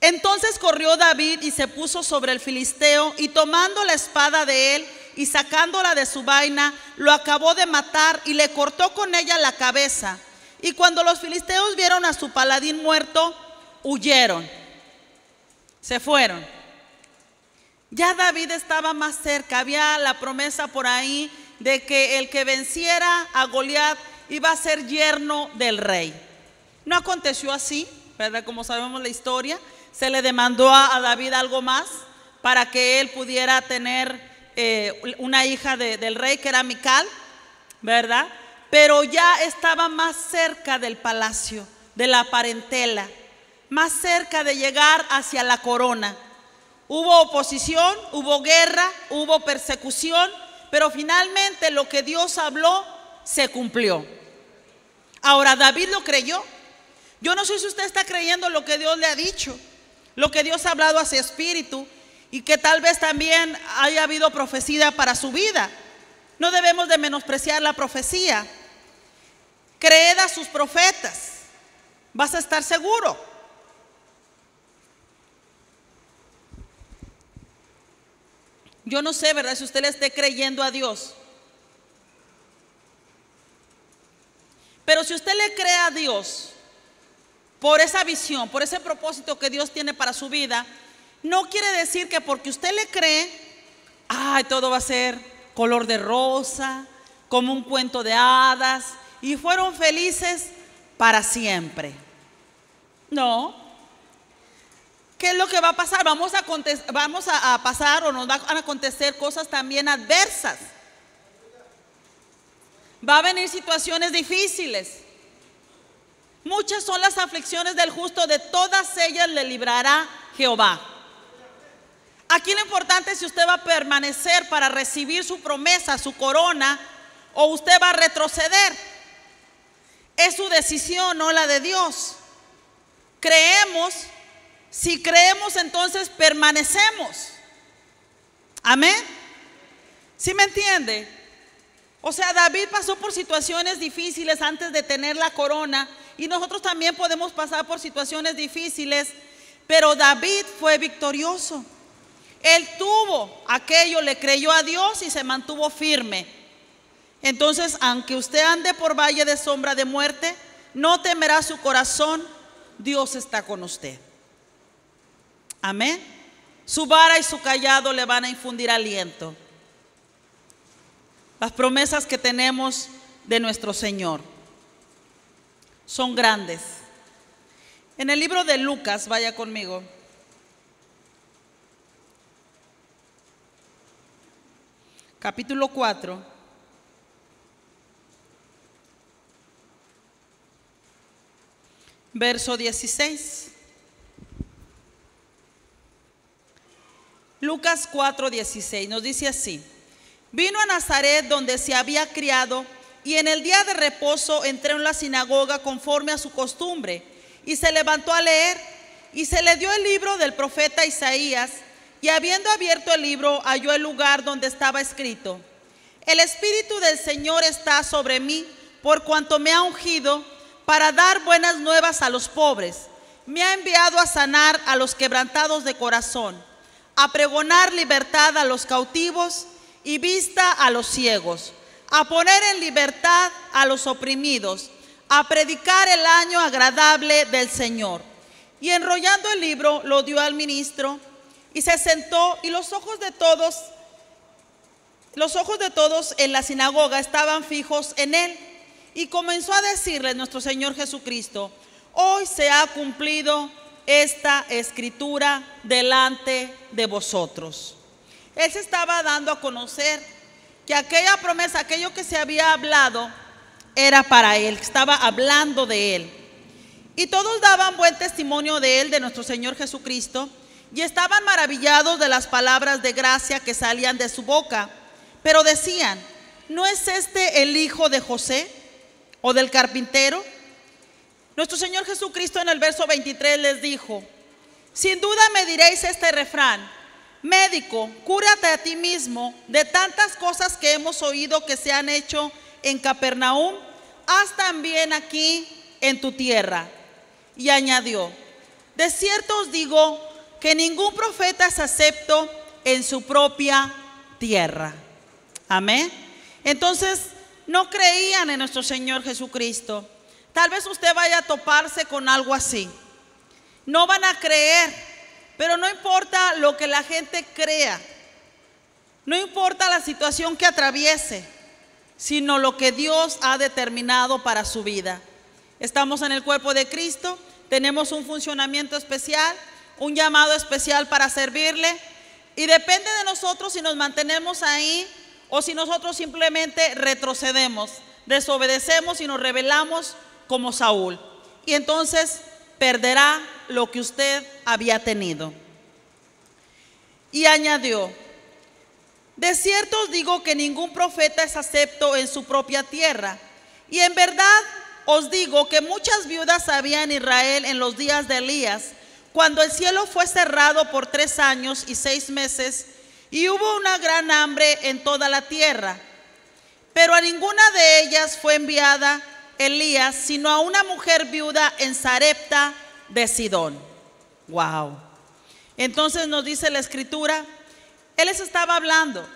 Entonces corrió David y se puso sobre el filisteo, y tomando la espada de él y sacándola de su vaina, lo acabó de matar y le cortó con ella la cabeza. Y cuando los filisteos vieron a su paladín muerto, huyeron, se fueron. Ya David estaba más cerca, había la promesa por ahí de que el que venciera a Goliat iba a ser yerno del rey. No aconteció así, ¿verdad? Como sabemos la historia, se le demandó a David algo más para que él pudiera tener una hija del rey, que era Mical, ¿verdad? Pero ya estaba más cerca del palacio, de la parentela, más cerca de llegar hacia la corona. Hubo oposición, hubo guerra, hubo persecución, pero finalmente lo que Dios habló se cumplió. Ahora, David lo creyó. Yo no sé si usted está creyendo lo que Dios le ha dicho, lo que Dios ha hablado a su espíritu, y que tal vez también haya habido profecía para su vida. No debemos de menospreciar la profecía. Creed a sus profetas, vas a estar seguro. Yo no sé, ¿verdad?, si usted le esté creyendo a Dios. Pero si usted le cree a Dios por esa visión, por ese propósito que Dios tiene para su vida, no quiere decir que porque usted le cree, todo va a ser color de rosa, como un cuento de hadas, y fueron felices para siempre. No. ¿Qué es lo que va a pasar? Vamos a pasar, o nos van a acontecer cosas también adversas. Va a venir situaciones difíciles. Muchas son las aflicciones del justo, de todas ellas le librará Jehová. Aquí lo importante es si usted va a permanecer para recibir su promesa, su corona, o usted va a retroceder. Es su decisión, no la de Dios. Creemos. Si creemos, entonces permanecemos. Amén. ¿Sí me entiende? O sea, David pasó por situaciones difíciles antes de tener la corona, y nosotros también podemos pasar por situaciones difíciles, pero David fue victorioso. Él tuvo aquello, le creyó a Dios y se mantuvo firme. Entonces, aunque usted ande por valle de sombra de muerte, no temerá su corazón, Dios está con usted. Amén. Su vara y su callado le van a infundir aliento. Las promesas que tenemos de nuestro Señor son grandes. En el libro de Lucas, vaya conmigo. Capítulo 4. Verso 16. Lucas 4:16 nos dice así: vino a Nazaret, donde se había criado, y en el día de reposo entró en la sinagoga conforme a su costumbre, y se levantó a leer, y se le dio el libro del profeta Isaías, y habiendo abierto el libro, halló el lugar donde estaba escrito: el Espíritu del Señor está sobre mí, por cuanto me ha ungido para dar buenas nuevas a los pobres. Me ha enviado a sanar a los quebrantados de corazón, a pregonar libertad a los cautivos y vista a los ciegos, a poner en libertad a los oprimidos, a predicar el año agradable del Señor. Y enrollando el libro lo dio al ministro, y se sentó, y los ojos de todos en la sinagoga estaban fijos en él. Y comenzó a decirle nuestro Señor Jesucristo: hoy se ha cumplido esta escritura delante de vosotros. Él se estaba dando a conocer que aquella promesa, aquello que se había hablado, era para él, estaba hablando de él. Y todos daban buen testimonio de él, de nuestro Señor Jesucristo, y estaban maravillados de las palabras de gracia que salían de su boca. Pero decían: ¿no es este el hijo de José o del carpintero? Nuestro Señor Jesucristo en el verso 23 les dijo: sin duda me diréis este refrán: médico, cúrate a ti mismo, de tantas cosas que hemos oído que se han hecho en Capernaum, haz también aquí en tu tierra. Y añadió: de cierto os digo que ningún profeta es acepto en su propia tierra. Amén. Entonces no creían en nuestro Señor Jesucristo. Tal vez usted vaya a toparse con algo así. No van a creer, pero no importa lo que la gente crea, no importa la situación que atraviese, sino lo que Dios ha determinado para su vida. Estamos en el cuerpo de Cristo, tenemos un funcionamiento especial, un llamado especial para servirle, y depende de nosotros si nos mantenemos ahí o si nosotros simplemente retrocedemos, desobedecemos y nos rebelamos como Saúl. Y entonces perderá lo que usted había tenido. Y añadió: de cierto os digo que ningún profeta es acepto en su propia tierra. Y en verdad os digo que muchas viudas había en Israel en los días de Elías, cuando el cielo fue cerrado por 3 años y 6 meses, y hubo una gran hambre en toda la tierra. Pero a ninguna de ellas fue enviada Elías, sino a una mujer viuda en Sarepta de Sidón. Wow. Entonces nos dice la escritura, él les estaba hablando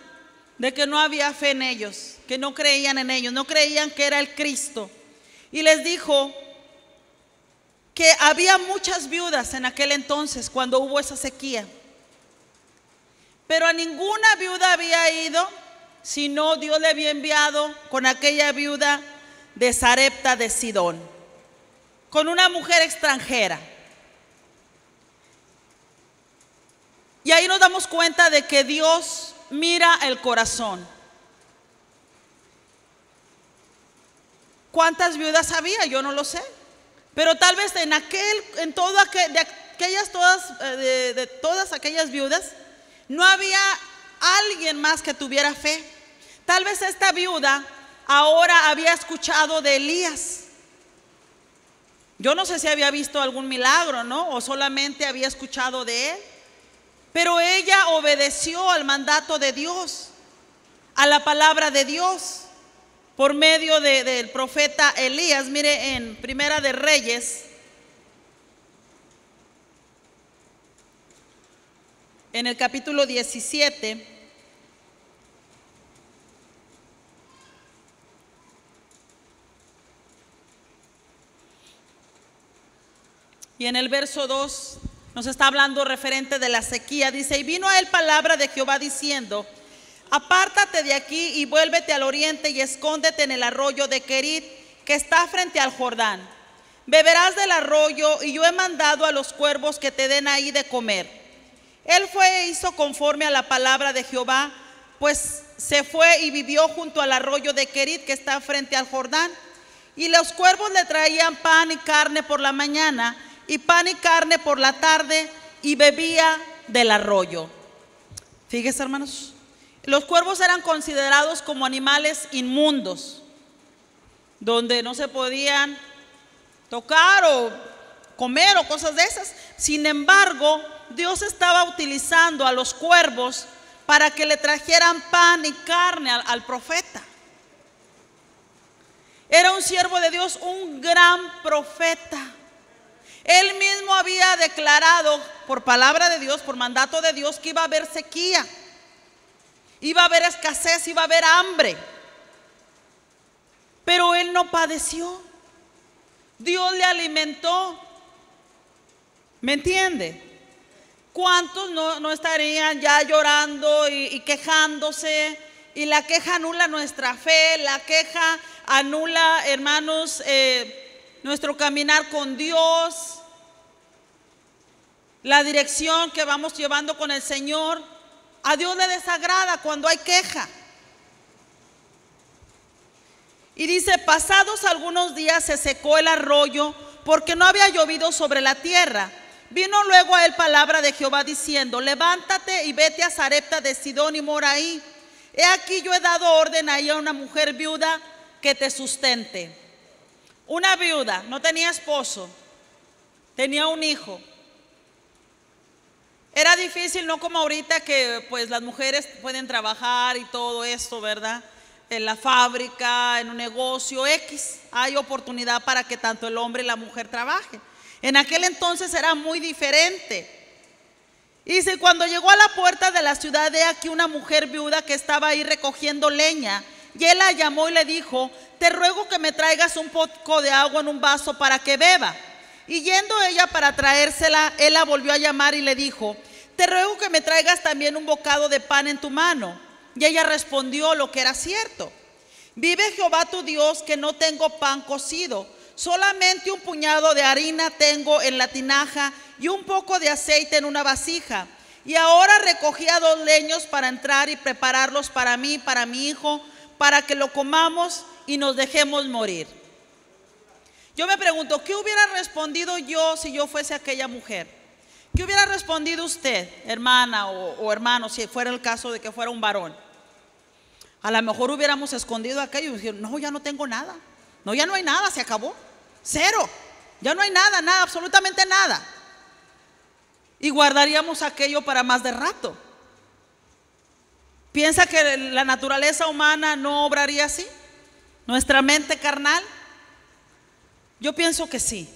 de que no había fe en ellos, que no creían en ellos, no creían que era el Cristo. Y les dijo que había muchas viudas en aquel entonces cuando hubo esa sequía, pero a ninguna viuda había ido, sino Dios le había enviado con aquella viuda de Sarepta de Sidón, con una mujer extranjera. Y ahí nos damos cuenta de que Dios mira el corazón. ¿Cuántas viudas había? Yo no lo sé. Pero tal vez de todas aquellas viudas, no había alguien más que tuviera fe. Tal vez esta viuda ahora había escuchado de Elías. Yo no sé si había visto algún milagro, ¿no? O solamente había escuchado de él. Pero ella obedeció al mandato de Dios, a la palabra de Dios, por medio del profeta Elías. Mire en Primera de Reyes, en el capítulo 17, y en el verso 2 nos está hablando referente de la sequía. Dice: y vino a él palabra de Jehová diciendo: apártate de aquí y vuélvete al oriente y escóndete en el arroyo de Querit, que está frente al Jordán. Beberás del arroyo, y yo he mandado a los cuervos que te den ahí de comer. Él fue e hizo conforme a la palabra de Jehová, pues se fue y vivió junto al arroyo de Querit, que está frente al Jordán. Y los cuervos le traían pan y carne por la mañana, y pan y carne por la tarde, y bebía del arroyo. Fíjense, hermanos, los cuervos eran considerados como animales inmundos, donde no se podían tocar o comer o cosas de esas. Sin embargo, Dios estaba utilizando a los cuervos para que le trajeran pan y carne al profeta. Era un siervo de Dios, un gran profeta. Él mismo había declarado por palabra de Dios, por mandato de Dios, que iba a haber sequía, iba a haber escasez, iba a haber hambre. Pero él no padeció. Dios le alimentó. ¿Me entiende? ¿Cuántos no estarían ya llorando y quejándose? Y la queja anula nuestra fe, la queja anula, hermanos, nuestro caminar con Dios. la dirección que vamos llevando con el Señor. A Dios le desagrada cuando hay queja. Y dice, pasados algunos días se secó el arroyo porque no había llovido sobre la tierra. Vino luego a él palabra de Jehová diciendo, levántate y vete a Sarepta de Sidón y mora ahí. He aquí yo he dado orden ahí a una mujer viuda que te sustente. Una viuda, no tenía esposo, tenía un hijo. Era difícil, no como ahorita que pues las mujeres pueden trabajar y todo esto, ¿verdad? En la fábrica, en un negocio X, hay oportunidad para que tanto el hombre y la mujer trabajen. En aquel entonces era muy diferente. Y dice, cuando llegó a la puerta de la ciudad, he aquí una mujer viuda que estaba ahí recogiendo leña. Y él la llamó y le dijo, te ruego que me traigas un poco de agua en un vaso para que beba. Y yendo ella para traérsela, él la volvió a llamar y le dijo, te ruego que me traigas también un bocado de pan en tu mano. Y ella respondió lo que era cierto. Vive Jehová tu Dios que no tengo pan cocido, solamente un puñado de harina tengo en la tinaja y un poco de aceite en una vasija. Y ahora recogía 2 leños para entrar y prepararlos para mí, para mi hijo, para que lo comamos y nos dejemos morir. Yo me pregunto, ¿qué hubiera respondido yo si yo fuese aquella mujer? ¿Qué hubiera respondido usted, hermana o hermano, si fuera el caso de que fuera un varón? A lo mejor hubiéramos escondido aquello y dijeron, no, ya no tengo nada. No, ya no hay nada, se acabó. Cero. Ya no hay nada, nada, absolutamente nada. Y guardaríamos aquello para más de rato. ¿Piensa que la naturaleza humana no obraría así? ¿Nuestra mente carnal? Yo pienso que sí.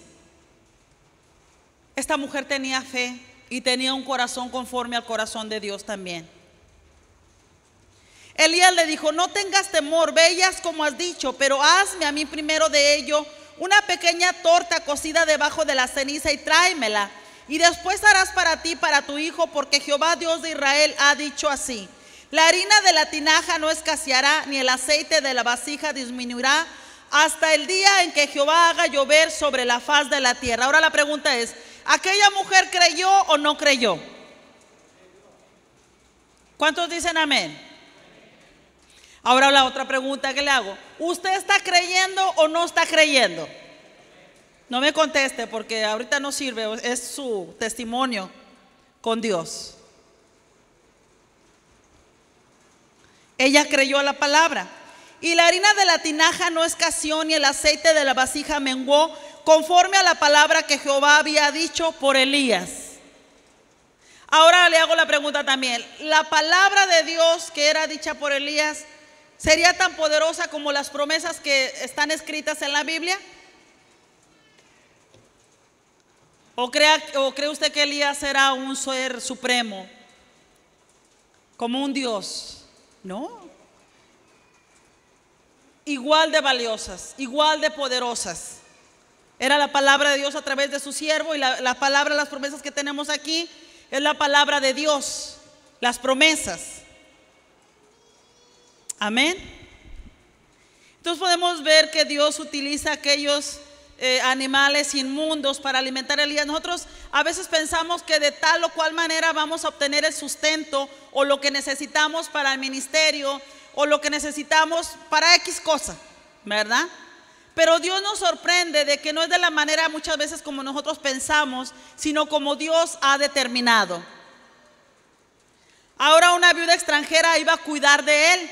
Esta mujer tenía fe y tenía un corazón conforme al corazón de Dios también. Elías le dijo, no tengas temor, ve y haz como has dicho, pero hazme a mí primero de ello una pequeña torta cocida debajo de la ceniza y tráemela. Y después harás para ti, para tu hijo, porque Jehová Dios de Israel ha dicho así, la harina de la tinaja no escaseará, ni el aceite de la vasija disminuirá, hasta el día en que Jehová haga llover sobre la faz de la tierra. Ahora la pregunta es, ¿aquella mujer creyó o no creyó? ¿Cuántos dicen amén? Ahora la otra pregunta que le hago, ¿usted está creyendo o no está creyendo? No me conteste porque ahorita no sirve, es su testimonio con Dios. Ella creyó a la palabra. Y la harina de la tinaja no escaseó, ni el aceite de la vasija menguó, conforme a la palabra que Jehová había dicho por Elías. Ahora le hago la pregunta también, ¿la palabra de Dios que era dicha por Elías sería tan poderosa como las promesas que están escritas en la Biblia? ¿O cree usted que Elías era un ser supremo, como un Dios? No. Igual de valiosas, igual de poderosas. Era la palabra de Dios a través de su siervo, y la palabra, las promesas que tenemos aquí es la palabra de Dios, las promesas. Amén. Entonces podemos ver que Dios utiliza aquellos animales inmundos para alimentar a Elías. Nosotros a veces pensamos que de tal o cual manera vamos a obtener el sustento o lo que necesitamos para el ministerio o lo que necesitamos para X cosa, ¿verdad? Pero Dios nos sorprende de que no es de la manera muchas veces como nosotros pensamos, sino como Dios ha determinado. Ahora una viuda extranjera iba a cuidar de él.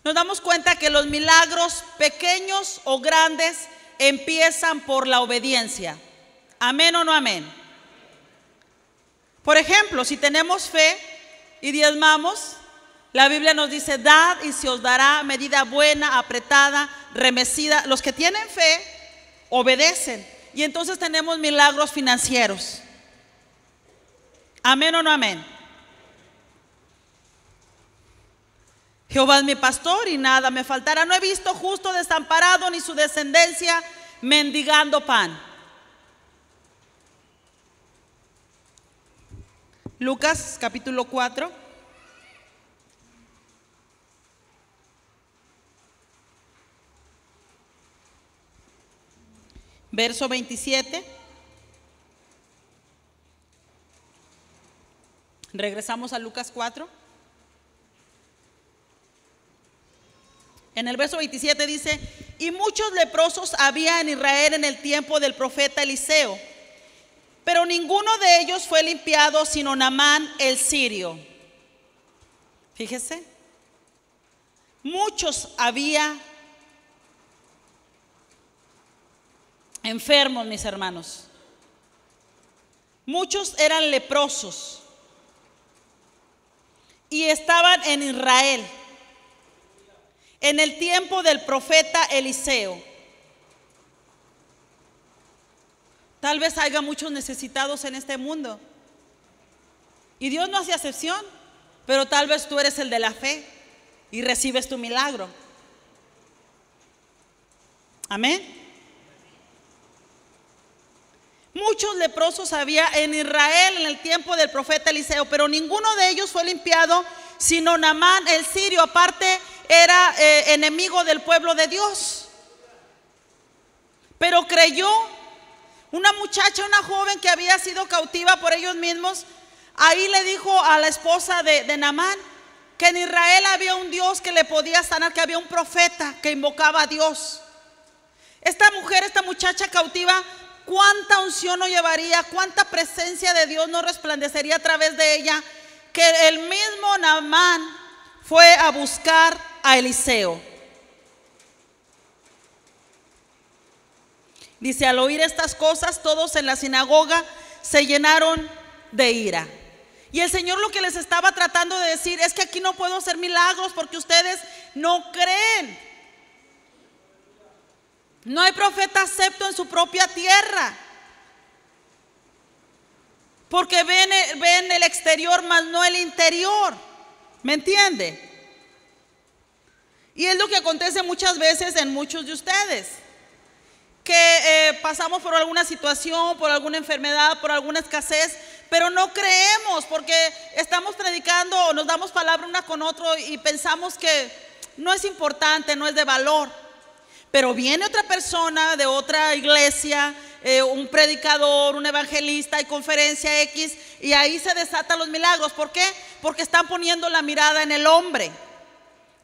Nos damos cuenta que los milagros pequeños o grandes empiezan por la obediencia. ¿Amén o no amén? Por ejemplo, si tenemos fe y diezmamos, la Biblia nos dice, dad y se os dará, medida buena, apretada, remecida. Los que tienen fe obedecen y entonces tenemos milagros financieros. ¿Amén o no amén? Jehová es mi pastor y nada me faltará. No he visto justo desamparado ni su descendencia mendigando pan. Lucas capítulo 4. Verso 27. Regresamos a Lucas 4. En el verso 27 dice: y muchos leprosos había en Israel en el tiempo del profeta Eliseo, pero ninguno de ellos fue limpiado sino Naamán el sirio. Fíjese, muchos había enfermos, mis hermanos. Muchos eran leprosos y estaban en Israel en el tiempo del profeta Eliseo. Tal vez haya muchos necesitados en este mundo y Dios no hace excepción, pero tal vez tú eres el de la fe y recibes tu milagro. Amén. Muchos leprosos había en Israel en el tiempo del profeta Eliseo, pero ninguno de ellos fue limpiado sino Naamán el sirio. Aparte era enemigo del pueblo de Dios, pero creyó. Una muchacha, una joven que había sido cautiva por ellos mismos, ahí le dijo a la esposa de Naamán que en Israel había un Dios que le podía sanar, que había un profeta que invocaba a Dios. Esta mujer, esta muchacha cautiva, cuánta unción no llevaría, cuánta presencia de Dios no resplandecería a través de ella, que el mismo Naamán fue a buscar a Eliseo. Dice: al oír estas cosas, todos en la sinagoga se llenaron de ira. Y el Señor lo que les estaba tratando de decir es que aquí no puedo hacer milagros porque ustedes no creen. No hay profeta acepto en su propia tierra, porque ven el exterior, mas no el interior. ¿Me entiende? Y es lo que acontece muchas veces en muchos de ustedes, que pasamos por alguna situación, por alguna enfermedad, por alguna escasez, pero no creemos porque estamos predicando o nos damos palabra una con otro y pensamos que no es importante, no es de valor. Pero viene otra persona de otra iglesia, un predicador, un evangelista, hay conferencia X, y ahí se desatan los milagros. ¿Por qué? Porque están poniendo la mirada en el hombre,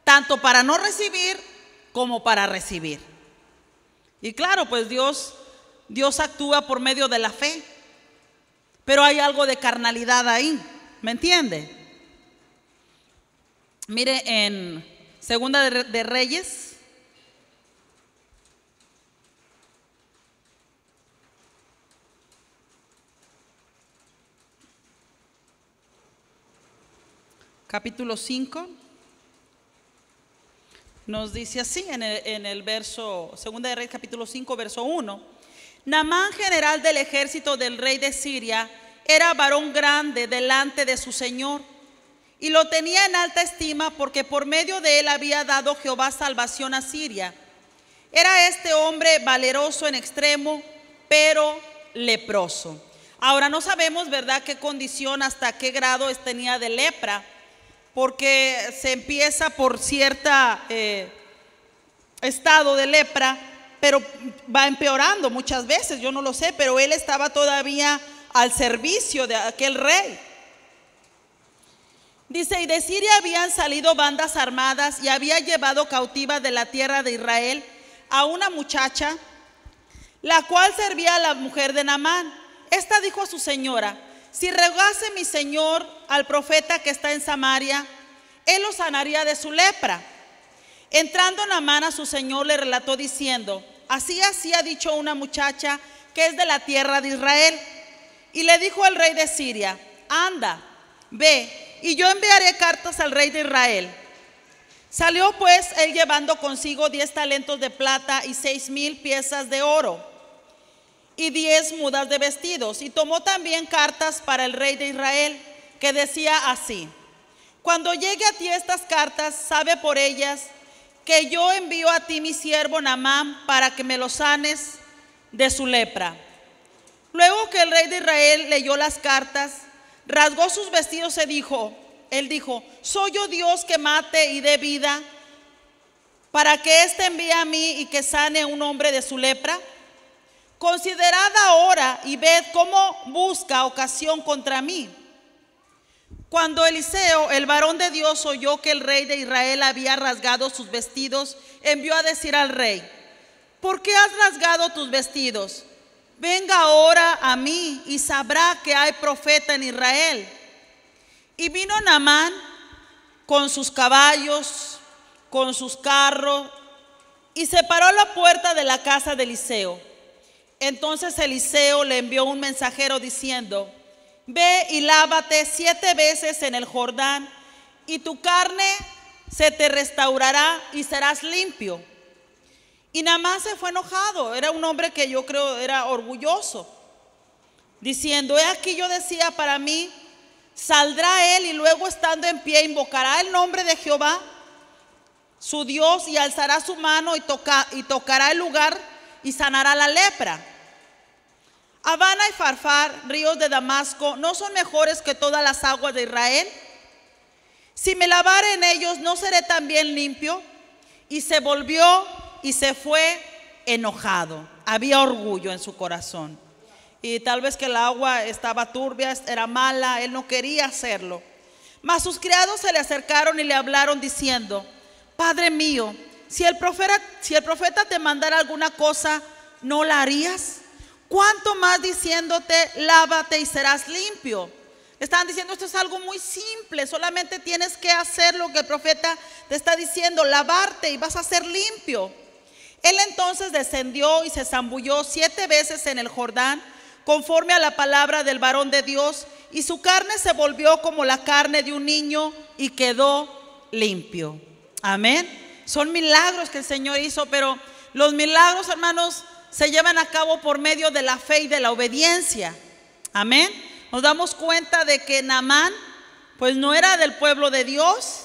tanto para no recibir como para recibir. Y claro, pues Dios actúa por medio de la fe, pero hay algo de carnalidad ahí, ¿me entiende? Mire en Segunda de Reyes, capítulo 5. Nos dice así en el verso, Segunda de Reyes capítulo 5, verso 1. Naamán, general del ejército del rey de Siria, era varón grande delante de su señor, y lo tenía en alta estima porque por medio de él había dado Jehová salvación a Siria. Era este hombre valeroso en extremo, pero leproso. Ahora no sabemos, ¿verdad?, qué condición, hasta qué grado tenía de lepra, porque se empieza por cierta estado de lepra, pero va empeorando muchas veces, yo no lo sé, pero él estaba todavía al servicio de aquel rey. Dice: y de Siria habían salido bandas armadas y había llevado cautiva de la tierra de Israel a una muchacha, la cual servía a la mujer de Naamán. Esta dijo a su señora: si rogase mi señor al profeta que está en Samaria, él lo sanaría de su lepra. Entrando Naamán a su señor, le relató diciendo: así ha dicho una muchacha que es de la tierra de Israel. Y le dijo al rey de Siria: anda, ve, y yo enviaré cartas al rey de Israel. Salió pues él llevando consigo 10 talentos de plata y 6,000 piezas de oro y 10 mudas de vestidos, y tomó también cartas para el rey de Israel, que decía así: cuando llegue a ti estas cartas, sabe por ellas que yo envío a ti mi siervo Naamán para que me lo sanes de su lepra. Luego que el rey de Israel leyó las cartas, rasgó sus vestidos él dijo: ¿soy yo Dios que mate y dé vida, para que éste envíe a mí y que sane a un hombre de su lepra? Considerad ahora y ved cómo busca ocasión contra mí. Cuando Eliseo, el varón de Dios, oyó que el rey de Israel había rasgado sus vestidos, envió a decir al rey: ¿por qué has rasgado tus vestidos? Venga ahora a mí y sabrá que hay profeta en Israel. Y vino Naamán con sus caballos, con sus carros, y se paró a la puerta de la casa de Eliseo. Entonces Eliseo le envió un mensajero diciendo: ve y lávate 7 veces en el Jordán, y tu carne se te restaurará y serás limpio. Y Naamán se fue enojado. Era un hombre que yo creo era orgulloso, diciendo: he aquí, yo decía para mí, saldrá él y luego, estando en pie, invocará el nombre de Jehová su Dios, y alzará su mano y tocará el lugar y sanará la lepra. Abana y Farfar, ríos de Damasco, ¿no son mejores que todas las aguas de Israel? Si me lavare en ellos, ¿no seré también limpio? Y se volvió y se fue enojado. Había orgullo en su corazón. Y tal vez que el agua estaba turbia, era mala, él no quería hacerlo. Mas sus criados se le acercaron y le hablaron diciendo: Padre mío, si el profeta te mandara alguna cosa, ¿no la harías? ¿Cuánto más diciéndote: lávate y serás limpio? Están diciendo: esto es algo muy simple, solamente tienes que hacer lo que el profeta te está diciendo, lavarte y vas a ser limpio. Él entonces descendió y se zambulló 7 veces en el Jordán, conforme a la palabra del varón de Dios, y su carne se volvió como la carne de un niño y quedó limpio. Amén. Son milagros que el Señor hizo, pero los milagros, hermanos, se llevan a cabo por medio de la fe y de la obediencia. Amén. Nos damos cuenta de que Naamán pues no era del pueblo de Dios,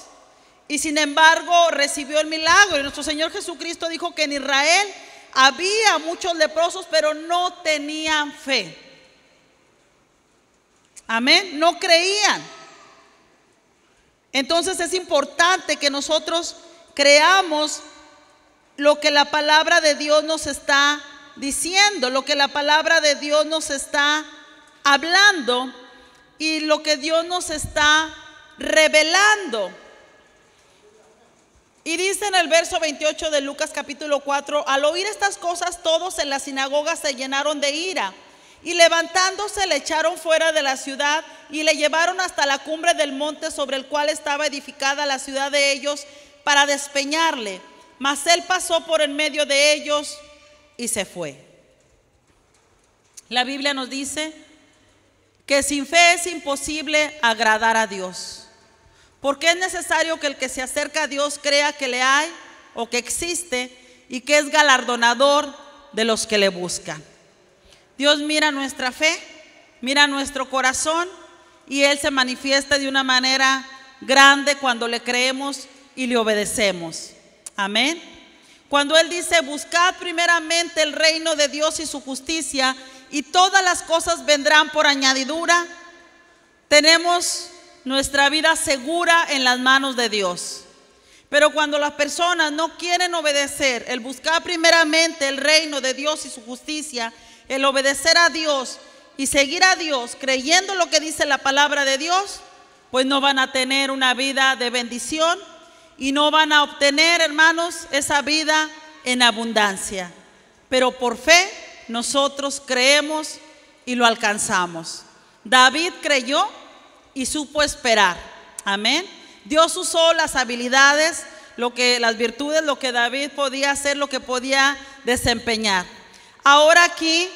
y sin embargo recibió el milagro. Y nuestro Señor Jesucristo dijo que en Israel había muchos leprosos, pero no tenían fe. Amén. No creían. Entonces es importante que nosotros creamos lo que la palabra de Dios nos está diciendo, lo que la palabra de Dios nos está hablando y lo que Dios nos está revelando. Y dice en el verso 28 de Lucas capítulo 4: al oír estas cosas, todos en la sinagoga se llenaron de ira, y levantándose le echaron fuera de la ciudad y le llevaron hasta la cumbre del monte sobre el cual estaba edificada la ciudad de ellos, para despeñarle. Mas él pasó por en medio de ellos y se fue. La Biblia nos dice que sin fe es imposible agradar a Dios, porque es necesario que el que se acerca a Dios crea que le hay o que existe, y que es galardonador de los que le buscan. Dios mira nuestra fe, mira nuestro corazón, y Él se manifiesta de una manera grande cuando le creemos y le obedecemos. Amén. Cuando Él dice: buscad primeramente el reino de Dios y su justicia, y todas las cosas vendrán por añadidura, tenemos nuestra vida segura en las manos de Dios. Pero cuando las personas no quieren obedecer, el buscar primeramente el reino de Dios y su justicia, el obedecer a Dios y seguir a Dios creyendo lo que dice la palabra de Dios, pues no van a tener una vida de bendición y no van a obtener, hermanos, esa vida en abundancia. Pero por fe nosotros creemos y lo alcanzamos. David creyó y supo esperar. Amén. Dios usó las habilidades, las virtudes, lo que David podía hacer, lo que podía desempeñar. Ahora aquí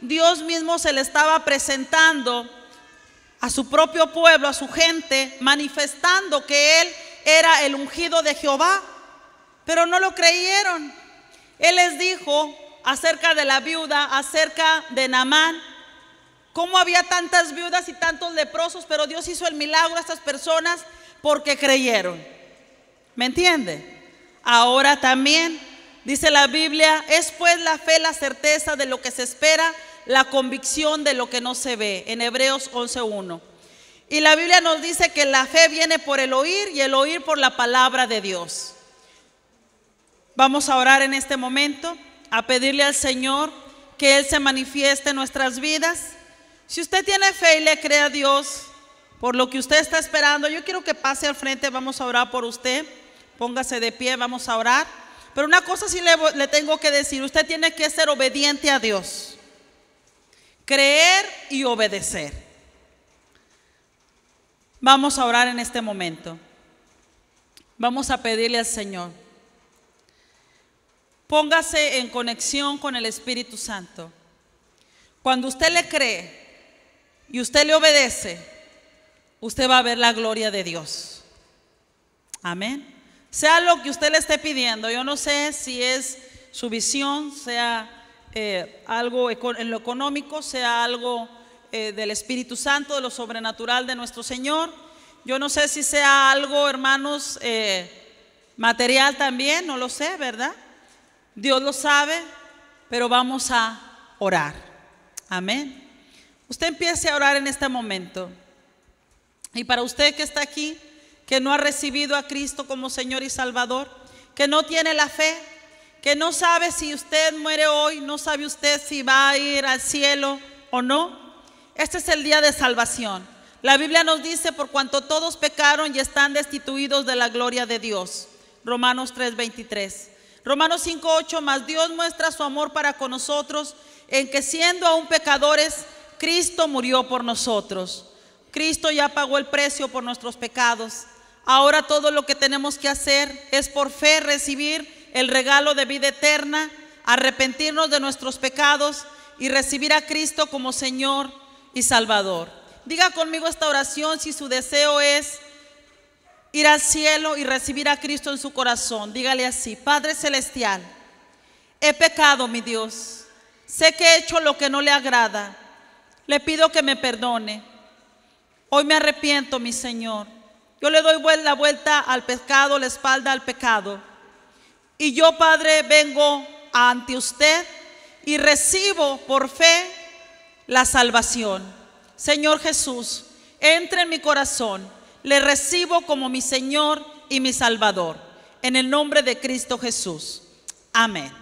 Dios mismo se le estaba presentando a su propio pueblo, a su gente, manifestando que Él era el ungido de Jehová, pero no lo creyeron. Él les dijo acerca de la viuda, acerca de Naamán, cómo había tantas viudas y tantos leprosos, pero Dios hizo el milagro a estas personas porque creyeron. ¿Me entiende? Ahora también dice la Biblia: es pues la fe la certeza de lo que se espera, la convicción de lo que no se ve, en Hebreos 11:1. Y la Biblia nos dice que la fe viene por el oír, y el oír por la palabra de Dios. Vamos a orar en este momento, a pedirle al Señor que Él se manifieste en nuestras vidas. Si usted tiene fe y le cree a Dios, por lo que usted está esperando. Yo quiero que pase al frente, vamos a orar por usted. Póngase de pie, vamos a orar. Pero una cosa sí le tengo que decir, usted tiene que ser obediente a Dios. Creer y obedecer. Vamos a orar en este momento. Vamos a pedirle al Señor. Póngase en conexión con el Espíritu Santo. Cuando usted le cree y usted le obedece, usted va a ver la gloria de Dios. Amén. Sea lo que usted le esté pidiendo, yo no sé si es su visión, sea algo en lo económico, sea algo del Espíritu Santo, de lo sobrenatural de nuestro Señor. Yo no sé si sea algo, hermanos, material también, no lo sé, ¿verdad? Dios lo sabe, pero vamos a orar. Amén. Usted empiece a orar en este momento. Y para usted que está aquí, que no ha recibido a Cristo como Señor y Salvador, que no tiene la fe, que no sabe si usted muere hoy, no sabe usted si va a ir al cielo o no. Este es el día de salvación. La Biblia nos dice: por cuanto todos pecaron y están destituidos de la gloria de Dios. Romanos 3:23. Romanos 5:8, mas Dios muestra su amor para con nosotros en que siendo aún pecadores, Cristo murió por nosotros. Cristo ya pagó el precio por nuestros pecados. Ahora todo lo que tenemos que hacer es por fe recibir el regalo de vida eterna, arrepentirnos de nuestros pecados y recibir a Cristo como Señor y Salvador. Diga conmigo esta oración si su deseo es ir al cielo y recibir a Cristo en su corazón. Dígale así: Padre Celestial, he pecado, mi Dios. Sé que he hecho lo que no le agrada. Le pido que me perdone. Hoy me arrepiento, mi Señor. Yo le doy la vuelta al pecado, la espalda al pecado. Y yo, Padre, vengo ante usted y recibo por fe la salvación. Señor Jesús, entre en mi corazón. Le recibo como mi Señor y mi Salvador. En el nombre de Cristo Jesús. Amén.